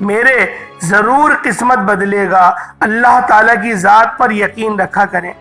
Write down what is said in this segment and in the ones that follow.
میرے ضرور قسمت بدلے گا۔ اللہ تعالیٰ کی ذات پر یقین رکھا کریں۔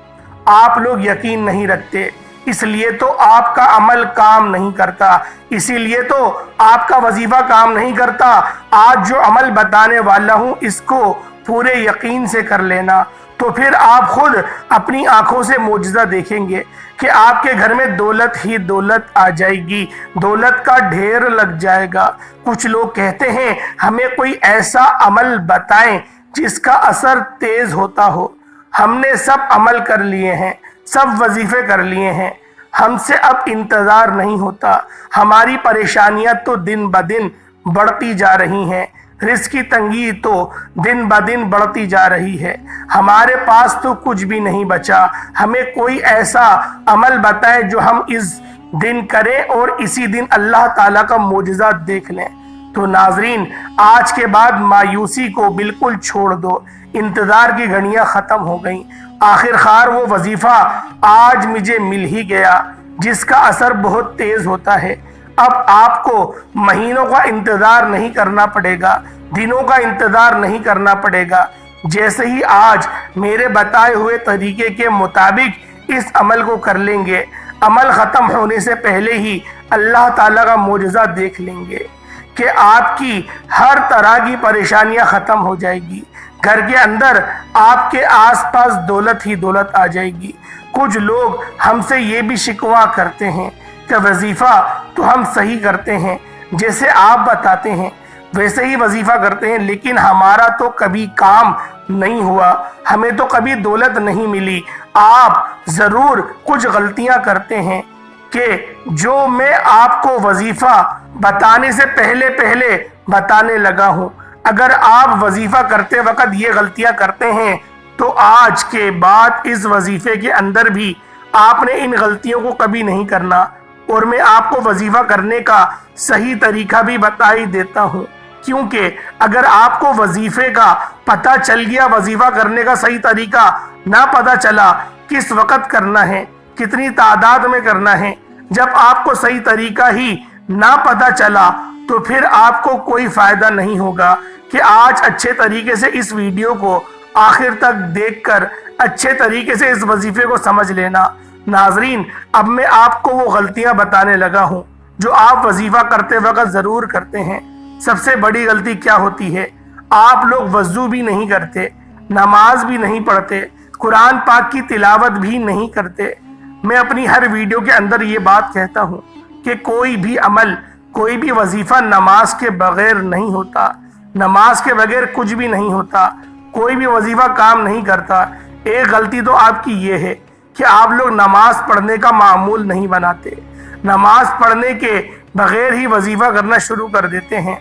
آپ لوگ یقین نہیں رکھتے، اس لیے تو آپ کا عمل کام نہیں کرتا، اسی لیے تو آپ کا وظیفہ کام نہیں کرتا۔ آج جو عمل بتانے والا ہوں اس کو پورے یقین سے کر لینا، تو پھر آپ خود اپنی آنکھوں سے معجزہ دیکھیں گے کہ آپ کے گھر میں دولت ہی دولت آ جائے گی، دولت کا ڈھیر لگ جائے گا۔ کچھ لوگ کہتے ہیں ہمیں کوئی ایسا عمل بتائیں جس کا اثر تیز ہوتا ہو۔ ہم نے سب عمل کر لیے ہیں، سب وظیفے کر لیے ہیں، ہم سے اب انتظار نہیں ہوتا۔ ہماری پریشانیاں تو دن بدن بڑھتی جا رہی ہیں، رزق کی تنگی تو دن بدن بڑھتی جا رہی ہے، ہمارے پاس تو کچھ بھی نہیں بچا۔ ہمیں کوئی ایسا عمل بتائے جو ہم اس دن کریں اور اسی دن اللہ تعالیٰ کا معجزہ دیکھ لیں۔ تو ناظرین، آج کے بعد مایوسی کو بالکل چھوڑ دو، انتظار کی گھڑیاں ختم ہو گئیں۔ آخر کار وہ وظیفہ آج مجھے مل ہی گیا جس کا اثر بہت تیز ہوتا ہے۔ اب آپ کو مہینوں کا انتظار نہیں کرنا پڑے گا، دنوں کا انتظار نہیں کرنا پڑے گا۔ جیسے ہی آج میرے بتائے ہوئے طریقے کے مطابق اس عمل کو کر لیں گے، عمل ختم ہونے سے پہلے ہی اللہ تعالیٰ کا معجزہ دیکھ لیں گے کہ آپ کی ہر طرح کی پریشانیاں ختم ہو جائے گی۔ گھر کے اندر آپ کے آس پاس دولت ہی دولت آ جائے گی۔ کچھ لوگ ہم سے یہ بھی شکوہ کرتے ہیں کہ وظیفہ تو ہم صحیح کرتے ہیں، جیسے آپ بتاتے ہیں ویسے ہی وظیفہ کرتے ہیں، لیکن ہمارا تو کبھی کام نہیں ہوا، ہمیں تو کبھی دولت نہیں ملی۔ آپ ضرور کچھ غلطیاں کرتے ہیں کہ جو میں آپ کو وظیفہ بتانے سے پہلے بتانے لگا ہوں۔ اگر آپ وظیفہ کرتے وقت یہ غلطیاں کرتے ہیں تو آج کے بعد اس وظیفے کے اندر بھی آپ نے ان غلطیوں کو کبھی نہیں کرنا، اور میں آپ کو وظیفہ کرنے کا صحیح طریقہ بھی بتا ہی دیتا ہوں، کیونکہ اگر آپ کو وظیفے کا پتہ چل گیا، وظیفہ کرنے کا صحیح طریقہ نہ پتہ چلا کس وقت کرنا ہے، کتنی تعداد میں کرنا ہے، جب آپ کو صحیح طریقہ ہی نہ پتہ چلا تو پھر آپ کو کوئی فائدہ نہیں ہوگا کہ آج اچھے طریقے سے اس ویڈیو کو آخر تک دیکھ کر اچھے طریقے سے اس وظیفے کو سمجھ لینا۔ ناظرین، اب میں آپ کو وہ غلطیاں بتانے لگا ہوں جو آپ وظیفہ کرتے وقت ضرور کرتے ہیں۔ سب سے بڑی غلطی کیا ہوتی ہے؟ آپ لوگ وضو بھی نہیں کرتے، نماز بھی نہیں پڑھتے، قرآن پاک کی تلاوت بھی نہیں کرتے۔ میں اپنی ہر ویڈیو کے اندر یہ بات کہتا ہوں کہ کوئی بھی عمل، کوئی بھی وظیفہ نماز کے بغیر نہیں ہوتا، نماز کے بغیر کچھ بھی نہیں ہوتا، کوئی بھی وظیفہ کام نہیں کرتا۔ ایک غلطی تو آپ کی یہ ہے کہ آپ لوگ نماز پڑھنے کا معمول نہیں بناتے، نماز پڑھنے کے بغیر ہی وظیفہ کرنا شروع کر دیتے ہیں۔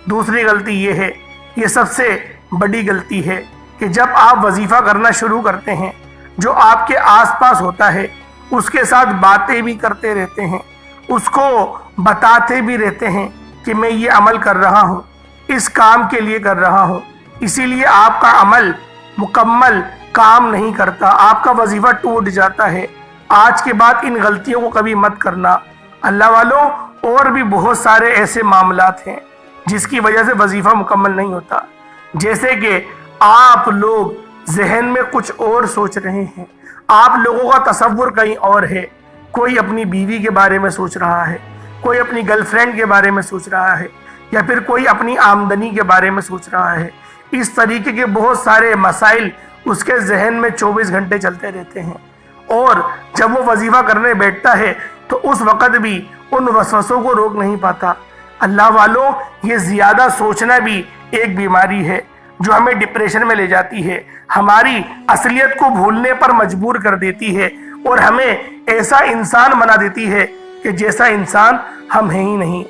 دوسری غلطی یہ ہے، یہ سب سے بڑی غلطی ہے کہ جب آپ وظیفہ کرنا شروع کرتے ہیں، جو آپ کے آس پاس ہوتا ہے اس کے ساتھ باتیں بھی کرتے رہتے ہیں، اس کو بتاتے بھی رہتے ہیں کہ میں یہ عمل کر رہا ہوں، اس کام کے لیے کر رہا ہوں، اسی لیے آپ کا عمل مکمل کام نہیں کرتا، آپ کا وظیفہ ٹوٹ جاتا ہے۔ آج کے بعد ان غلطیوں کو کبھی مت کرنا۔ اللہ والوں، اور بھی بہت سارے ایسے معاملات ہیں جس کی وجہ سے وظیفہ مکمل نہیں ہوتا، جیسے کہ آپ لوگ ذہن میں کچھ اور سوچ رہے ہیں، آپ لوگوں کا تصور کہیں اور ہے، کوئی اپنی بیوی کے بارے میں سوچ رہا ہے، کوئی اپنی گرل فرینڈ کے بارے میں سوچ رہا ہے، یا پھر کوئی اپنی آمدنی کے بارے میں سوچ رہا ہے۔ اس طریقے کے بہت سارے مسائل اس کے ذہن میں 24 گھنٹے چلتے رہتے ہیں، اور جب وہ وظیفہ کرنے بیٹھتا ہے تو اس وقت بھی ان وسوسوں کو روک نہیں پاتا۔ اللہ والوں، یہ زیادہ سوچنا بھی ایک بیماری ہے جو ہمیں ڈپریشن میں لے جاتی ہے، ہماری اصلیت کو بھولنے پر مجبور کر دیتی ہے، اور ہمیں ایسا انسان بنا دیتی ہے کہ جیسا انسان ہم ہیں ہی نہیں۔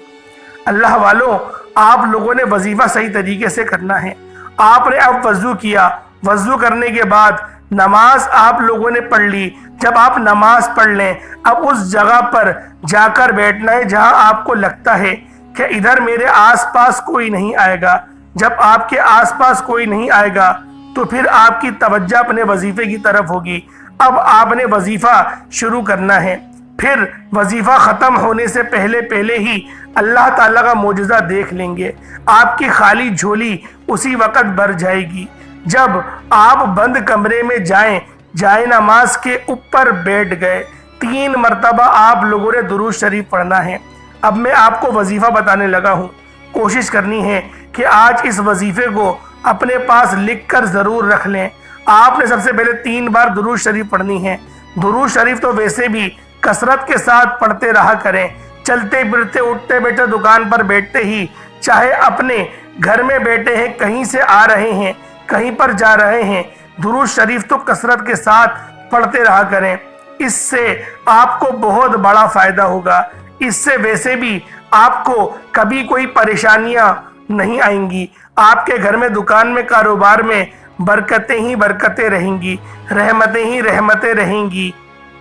اللہ والوں، آپ لوگوں نے وظیفہ صحیح طریقے سے کرنا ہے۔ آپ نے اب وضو کیا، وضو کرنے کے بعد نماز آپ لوگوں نے پڑھ لی۔ جب آپ نماز پڑھ لیں، اب اس جگہ پر جا کر بیٹھنا ہے جہاں آپ کو لگتا ہے کہ ادھر میرے آس پاس کوئی نہیں آئے گا۔ جب آپ کے آس پاس کوئی نہیں آئے گا تو پھر آپ کی توجہ اپنے وظیفے کی طرف ہوگی۔ اب آپ نے وظیفہ شروع کرنا ہے۔ پھر وظیفہ ختم ہونے سے پہلے ہی اللہ تعالیٰ کا معجزہ دیکھ لیں گے۔ آپ کی خالی جھولی اسی وقت بھر جائے گی۔ جب آپ بند کمرے میں جائیں نماز کے اوپر بیٹھ گئے، 3 مرتبہ آپ لوگوں نے درود شریف پڑھنا ہے۔ اب میں آپ کو وظیفہ بتانے لگا ہوں۔ کوشش کرنی ہے کہ آج اس وظیفے کو اپنے پاس لکھ کر ضرور رکھ لیں۔ آپ نے سب سے پہلے 3 بار درود شریف پڑھنی ہے۔ درود شریف تو ویسے بھی کثرت کے ساتھ پڑھتے رہا کریں، چلتے پھرتے، اٹھتے بیٹھتے، دکان پر بیٹھتے ہی، چاہے اپنے گھر میں بیٹھے ہیں، کہیں سے آ رہے ہیں، کہیں پر جا رہے ہیں، درود شریف تو کثرت کے ساتھ پڑھتے رہا کریں۔ اس سے آپ کو بہت بڑا فائدہ ہوگا۔ اس سے ویسے بھی آپ کو کبھی کوئی پریشانیاں نہیں آئیں گی۔ آپ کے گھر میں، دکان میں، کاروبار میں برکتیں ہی برکتیں رہیں گی، رحمتیں ہی رحمتیں رہیں گی۔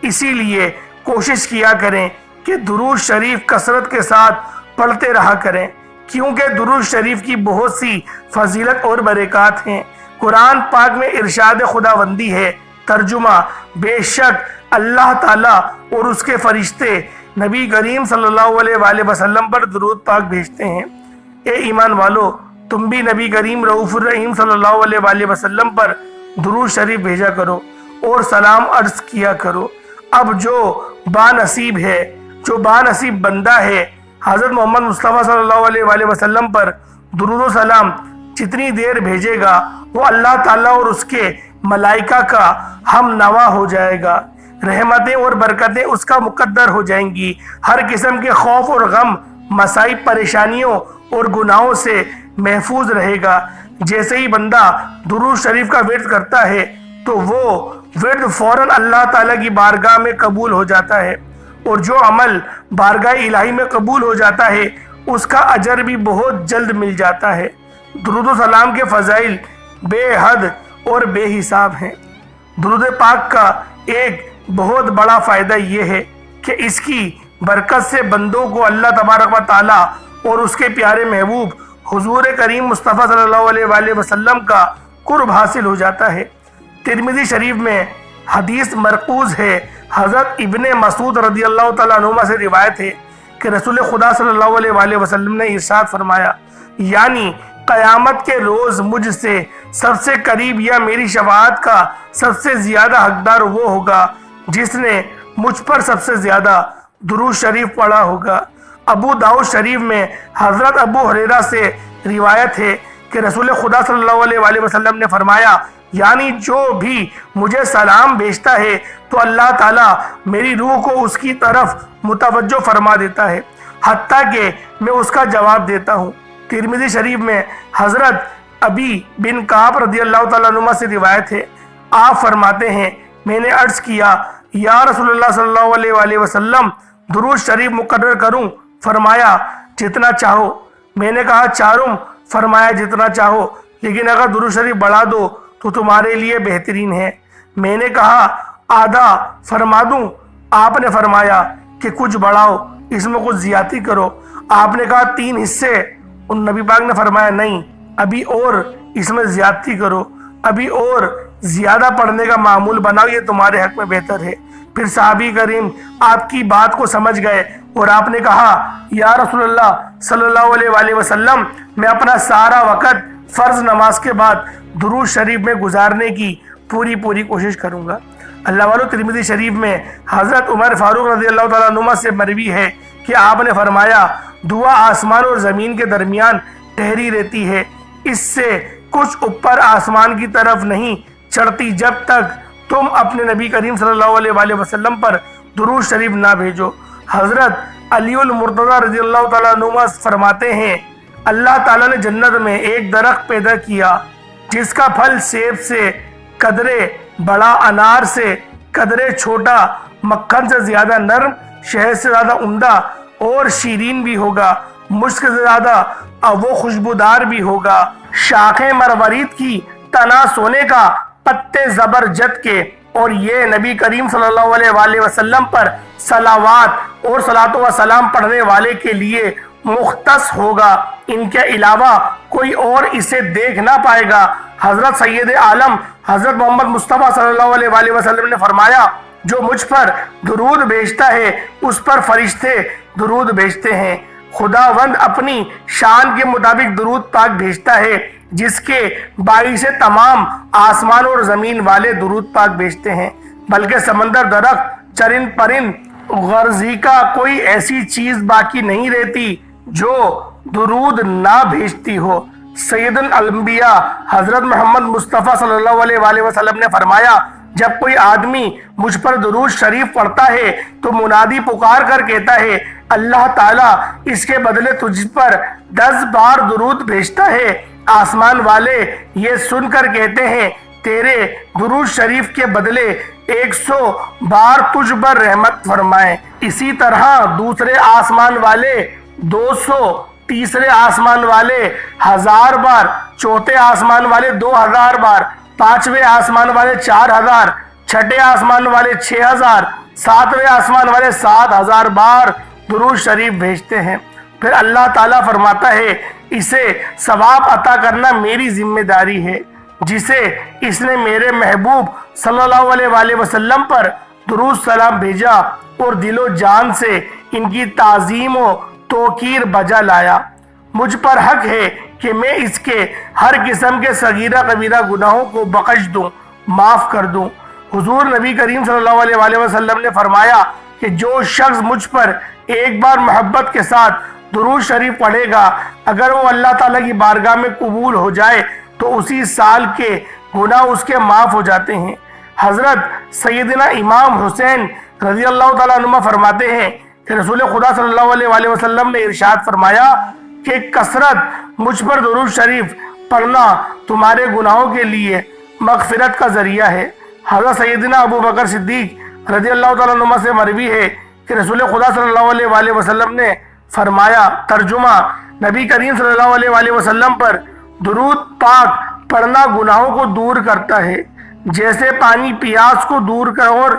اسی لیے کوشش کیا کریں کہ درود شریف کثرت کے ساتھ پڑھتے رہا کریں، کیونکہ درود شریف کی بہت سی فضیلت اور برکات ہیں۔ قرآن پاک میں ارشاد خداوندی ہے، ترجمہ: بے شک اللہ تعالیٰ اور اس کے فرشتے نبی کریم صلی اللہ علیہ وآلہ وسلم پر درود پاک بھیجتے ہیں۔ اے ایمان والو، تم بھی نبی کریم رؤوف الرحیم صلی اللہ علیہ وآلہ وسلم پر درود شریف بھیجا کرو اور سلام عرض کیا کرو۔ اب جو بانصیب ہے، جو بانصیب بندہ ہے، حضرت محمد مصطفیٰ صلی اللہ علیہ وآلہ وسلم پر درود و سلام جتنی دیر بھیجے گا، وہ اللہ تعالیٰ اور اس کے ملائکہ کا ہم نوا ہو جائے گا۔ رحمتیں اور برکتیں اس کا مقدر ہو جائیں گی۔ ہر قسم کے خوف اور غم، مصائب، پریشانیوں اور گناہوں سے محفوظ رہے گا۔ جیسے ہی بندہ درود شریف کا ورد کرتا ہے تو وہ ورد فوراً اللہ تعالیٰ کی بارگاہ میں قبول ہو جاتا ہے، اور جو عمل بارگاہ الہی میں قبول ہو جاتا ہے اس کا اجر بھی بہت جلد مل جاتا ہے۔ درود و سلام کے فضائل بے حد اور بے حساب ہیں۔ درود پاک کا ایک بہت بڑا فائدہ یہ ہے کہ اس کی برکت سے بندوں کو اللہ تبارک و تعالیٰ اور اس کے پیارے محبوب حضور کریم مصطفیٰ صلی اللہ علیہ وآلہ وسلم کا قرب حاصل ہو جاتا ہے۔ ترمذی شریف میں حدیث مرقوز ہے، حضرت ابن مسعود رضی اللہ تعالیٰ عنہ سے روایت ہے کہ رسول خدا صلی اللہ علیہ وآلہ وسلم نے ارشاد فرمایا، یعنی قیامت کے روز مجھ سے سب سے قریب یا میری شفاعت کا سب سے زیادہ حقدار وہ ہوگا جس نے مجھ پر سب سے زیادہ درود شریف پڑھا ہوگا۔ ابو داؤد شریف میں حضرت ابو ہریرہ سے روایت ہے کہ رسول خدا صلی اللہ علیہ وآلہ وسلم نے فرمایا، یعنی جو بھی مجھے سلام بھیجتا ہے تو اللہ تعالیٰ میری روح کو اس کی طرف متوجہ فرما دیتا ہے، حتیٰ کہ میں اس کا جواب دیتا ہوں۔ ترمذی شریف میں حضرت ابی بن کعب رضی اللہ تعالیٰ عنہ سے روایت ہے، آپ فرماتے ہیں، میں نے عرض کیا، یا رسول اللہ صلی اللہ علیہ وآلہ وسلم، درود شریف مقرر کروں؟ فرمایا جتنا چاہو۔ میں نے کہا چاروں؟ فرمایا جتنا چاہو، لیکن اگر درود شریف بڑھا دو تو تمہارے لیے بہترین ہے۔ میں نے کہا آدھا فرما دوں؟ آپ نے فرمایا کہ کچھ بڑھاؤ، اس میں کچھ زیادتی کرو۔ آپ نے کہا 3 حصے؟ ان نبی پاک نے فرمایا نہیں، ابھی اور اس میں زیادتی کرو، ابھی اور زیادہ پڑھنے کا معمول بناؤ، یہ تمہارے حق میں بہتر ہے۔ پھر صحابی کریم آپ کی بات کو سمجھ گئے اور آپ نے کہا، یا رسول اللہ صلی اللہ علیہ وآلہ وسلم، میں اپنا سارا وقت فرض نماز کے بعد درود شریف میں گزارنے کی پوری کوشش کروں گا۔ اللہ والو، ترمذی شریف میں حضرت عمر فاروق رضی اللہ تعالیٰ عنہ سے مروی ہے کہ آپ نے فرمایا، دعا آسمان اور زمین کے درمیان ٹھہری رہتی ہے، اس سے کچھ اوپر آسمان کی طرف نہیں چڑھتی جب تک تم اپنے نبی کریم صلی اللہ علیہ وآلہ وسلم پر درود شریف نہ بھیجو۔ حضرت علی المرتضی رضی اللہ تعالیٰ عنہ فرماتے ہیں، اللہ تعالیٰ نے جنت میں ایک درخت پیدا کیا جس کا پھل سیب سے قدرے بڑا، انار سے قدرے چھوٹا، مکھن سے زیادہ نرم، شہد سے زیادہ عمدہ اور شیرین بھی ہوگا، مشک سے زیادہ وہ خوشبودار بھی ہوگا، شاخیں مروارید کی، تنا سونے کا، پتے زبرجد کے، اور یہ نبی کریم صلی اللہ علیہ وآلہ وسلم پر صلوات اور صلاۃ و سلام پڑھنے والے کے لیے مختص ہوگا، ان کے علاوہ کوئی اور اسے دیکھ نہ پائے گا۔ حضرت سید عالم حضرت محمد مصطفیٰ صلی اللہ علیہ وآلہ وسلم نے فرمایا، جو مجھ پر درود بھیجتا ہے اس پر فرشتے درود بھیجتے ہیں۔ خداوند اپنی شان کے مطابق درود پاک بھیجتا ہے، جس کے باعث تمام آسمان اور زمین والے درود پاک بھیجتے ہیں، بلکہ سمندر، درخت، چرند پرند، غرضی کا کوئی ایسی چیز باقی نہیں رہتی جو درود نہ بھیجتی ہو۔ سید الانبیاء حضرت محمد مصطفیٰ صلی اللہ علیہ وآلہ وسلم نے فرمایا، جب کوئی آدمی مجھ پر درود شریف پڑھتا ہے تو منادی پکار کر کہتا ہے، اللہ تعالیٰ اس کے بدلے تجھ پر 10 بار درود بھیجتا ہے۔ آسمان والے یہ سن کر کہتے ہیں، تیرے درود شریف کے بدلے 100 بار تجھ پر رحمت فرمائے۔ اسی طرح دوسرے آسمان والے 200، تیسرے آسمان والے 1000 بار، چوتھے آسمان والے 2000 بار، پانچویں آسمان والے 4000، چھٹے آسمان والے 6000، ساتویں آسمان والے 7000 بار درود شریف بھیجتے ہیں۔ پھر اللہ تعالیٰ فرماتا ہے، اسے ثواب عطا کرنا میری ذمہ داری ہے، جسے اس نے میرے محبوب صلی اللہ علیہ وآلہ وسلم پر درود سلام بھیجا اور دل و جان سے ان کی تعظیم و توقیر بجا لایا۔ مجھ پر حق ہے کہ میں اس کے ہر قسم کے صغیرہ کبیرہ گناہوں کو بخش دوں، معاف کر دوں۔ حضور نبی کریم صلی اللہ علیہ وآلہ وسلم نے فرمایا کہ جو شخص مجھ پر ایک بار محبت کے ساتھ درود شریف پڑھے گا، اگر وہ اللہ تعالیٰ کی بارگاہ میں قبول ہو جائے تو اسی سال کے گناہ اس کے معاف ہو جاتے ہیں۔ حضرت سیدنا امام حسین رضی اللہ تعالیٰ عنہ فرماتے ہیں کہ رسول خدا صلی اللہ علیہ وآلہ وسلم نے ارشاد فرمایا کہ کثرت مجھ پر درود شریف پڑھنا تمہارے گناہوں کے لیے مغفرت کا ذریعہ ہے۔ حضرت سیدنا ابو بکر صدیق رضی اللہ تعالیٰ عنہ سے مروی ہے کہ رسول خدا صلی اللہ علیہ وآلہ وسلم نے فرمایا، ترجمہ، نبی کریم صلی اللہ علیہ وآلہ وسلم پر درود پاک پڑھنا گناہوں کو دور کرتا ہے، جیسے پانی پیاس کو دور کر اور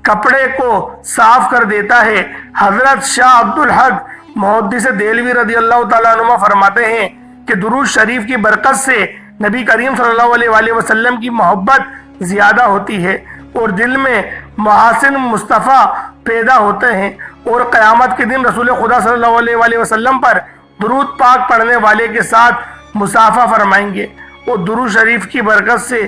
کپڑے کو صاف کر دیتا ہے۔ حضرت شاہ عبدالحق محدث دہلوی رضی اللہ تعالیٰ عنہ فرماتے ہیں کہ درود شریف کی برکت سے نبی کریم صلی اللہ علیہ وآلہ وسلم کی محبت زیادہ ہوتی ہے اور دل میں محاسن مصطفیٰ پیدا ہوتے ہیں، اور قیامت کے دن رسول خدا صلی اللہ علیہ وآلہ وسلم پر درود پاک پڑھنے والے کے ساتھ مصافحہ فرمائیں گے، اور درود شریف کی برکت سے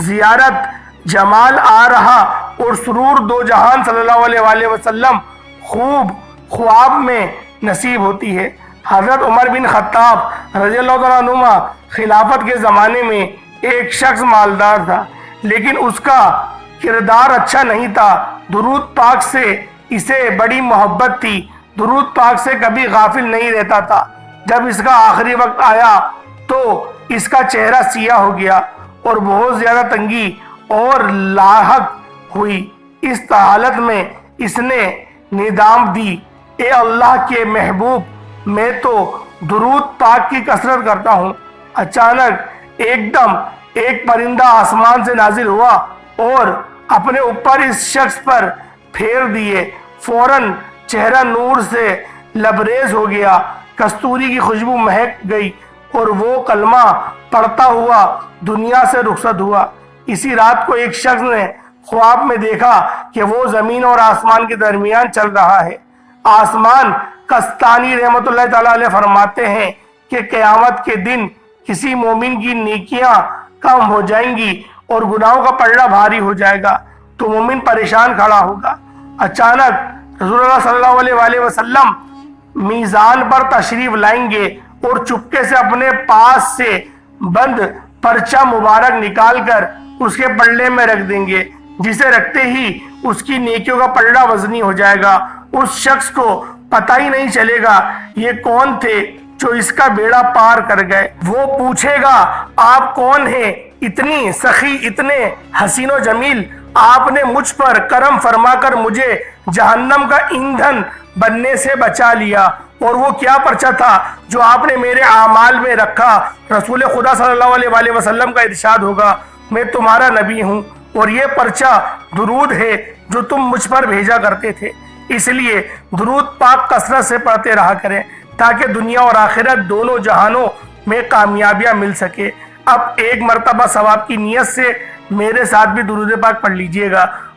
زیارت، جمال آ رہا اور سرور دو جہان صلی اللہ علیہ وآلہ وسلم خوب خواب میں نصیب ہوتی ہے۔ حضرت عمر بن خطاب رضی اللہ تعالیٰ عنہ خلافت کے زمانے میں ایک شخص مالدار تھا، لیکن اس کا کردار اچھا نہیں تھا۔ درود پاک سے اسے بڑی محبت تھی، درود پاک سے کبھی غافل نہیں رہتا تھا۔ جب اس کا آخری وقت آیا تو اس کا چہرہ سیاہ ہو گیا اور بہت زیادہ تنگی اور لاحق ہوئی۔ اس حالت میں اس نے ندام دی، اے اللہ کے محبوب، میں تو درود پاک کی کثرت کرتا ہوں۔ اچانک ایک دم ایک پرندہ آسمان سے نازل ہوا اور اپنے اوپر اس شخص پر پھیر دیے۔ فوراً چہرہ نور سے لبریز ہو گیا، کستوری کی خوشبو مہک گئی اور وہ کلمہ پڑھتا ہوا دنیا سے رخصت ہوا۔ اسی رات کو ایک شخص نے خواب میں دیکھا کہ وہ زمین اور آسمان کے درمیان چل رہا ہے۔ آسمان کستانی رحمت اللہ تعالیٰ علیہ فرماتے ہیں کہ قیامت کے دن کسی مومن کی نیکیاں کم ہو جائیں گی اور گناہوں کا پلڑا بھاری ہو جائے گا تو مومن پریشان کھڑا ہوگا۔ اچانک رسول اللہ صلی اللہ علیہ وآلہ وسلم میزان پر تشریف لائیں گے اور چپکے سے اپنے پاس سے بند پرچہ مبارک نکال کر اس کے پلڑے میں رکھ دیں گے، جسے رکھتے ہی اس کی نیکیوں کا پلڑا وزنی ہو جائے گا۔ اس شخص کو پتہ ہی نہیں چلے گا یہ کون تھے جو اس کا بیڑا پار کر گئے۔ وہ پوچھے گا، آپ کون ہیں؟ اتنی سخی، اتنے حسین و جمیل، آپ نے مجھ پر کرم فرما کر مجھے جہنم کا ایندھن بننے سے بچا لیا، اور وہ کیا پرچہ تھا جو آپ نے میرے اعمال میں رکھا؟ رسول خدا صلی اللہ علیہ وآلہ وسلم کا ارشاد ہوگا، میں تمہارا نبی ہوں اور یہ پرچہ درود ہے جو تم مجھ پر بھیجا کرتے تھے۔ اس لیے درود پاک کثرت سے پڑھتے رہا کریں تاکہ دنیا اور آخرت دونوں جہانوں میں کامیابیاں مل سکے۔ اب ایک مرتبہ ثواب کی نیت سے میرے ساتھ بھی درود پاک پڑھ لیجئے گا۔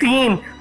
3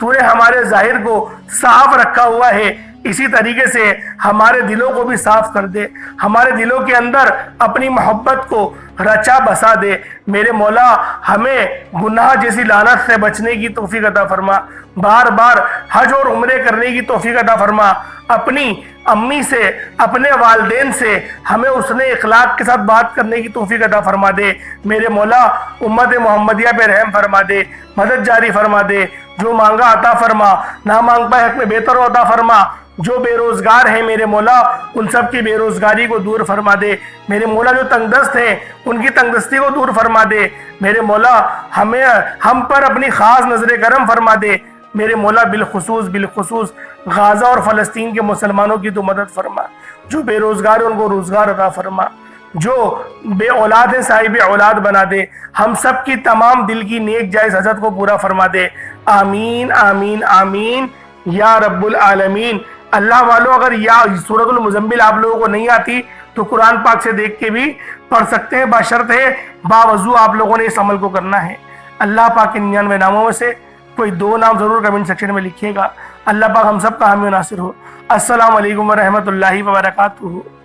تو نے ہمارے ظاہر کو صاف رکھا ہوا ہے، اسی طریقے سے ہمارے دلوں کو بھی صاف کر دے، ہمارے دلوں کے اندر اپنی محبت کو رچا بسا دے۔ میرے مولا ہمیں گناہ جیسی لعنت سے بچنے کی توفیق عطا فرما، بار بار حج اور عمرے کرنے کی توفیق عطا فرما، اپنی امی سے اپنے والدین سے ہمیں حسن اخلاق کے ساتھ بات کرنے کی توفیق عطا فرما دے۔ میرے مولا امت محمدیہ پہ رحم فرما دے، مدد جاری فرما دے، جو مانگا عطا فرما، نہ مانگ پائے حق میں بہتر عطا فرما۔ جو بے روزگار ہیں میرے مولا ان سب کی بے روزگاری کو دور فرما دے۔ میرے مولا جو تنگ دست ہیں ان کی تنگ دستی کو دور فرما دے۔ میرے مولا ہم پر اپنی خاص نظر کرم فرما دے۔ میرے مولا بالخصوص غازہ اور فلسطین کے مسلمانوں کی تو مدد فرما، جو بے روزگار ہیں ان کو روزگار عطا فرما، جو بے اولاد ہیں صاحب اولاد بنا دے، ہم سب کی تمام دل کی نیک جائز حسرت کو پورا فرما دے۔ آمین آمین آمین یا رب العالمین۔ اللہ والوں اگر یا سورۃ المزمل آپ لوگوں کو نہیں آتی تو قرآن پاک سے دیکھ کے بھی پڑھ سکتے ہیں، بشرط ہے باوضو آپ لوگوں نے اس عمل کو کرنا ہے۔ اللہ پاک کے 99 ناموں میں سے کوئی 2 نام ضرور کمنٹ سیکشن میں لکھیے گا۔ اللہ پاک ہم سب کا حامی و ناصر ہو۔ السلام علیکم ورحمۃ اللہ وبرکاتہ۔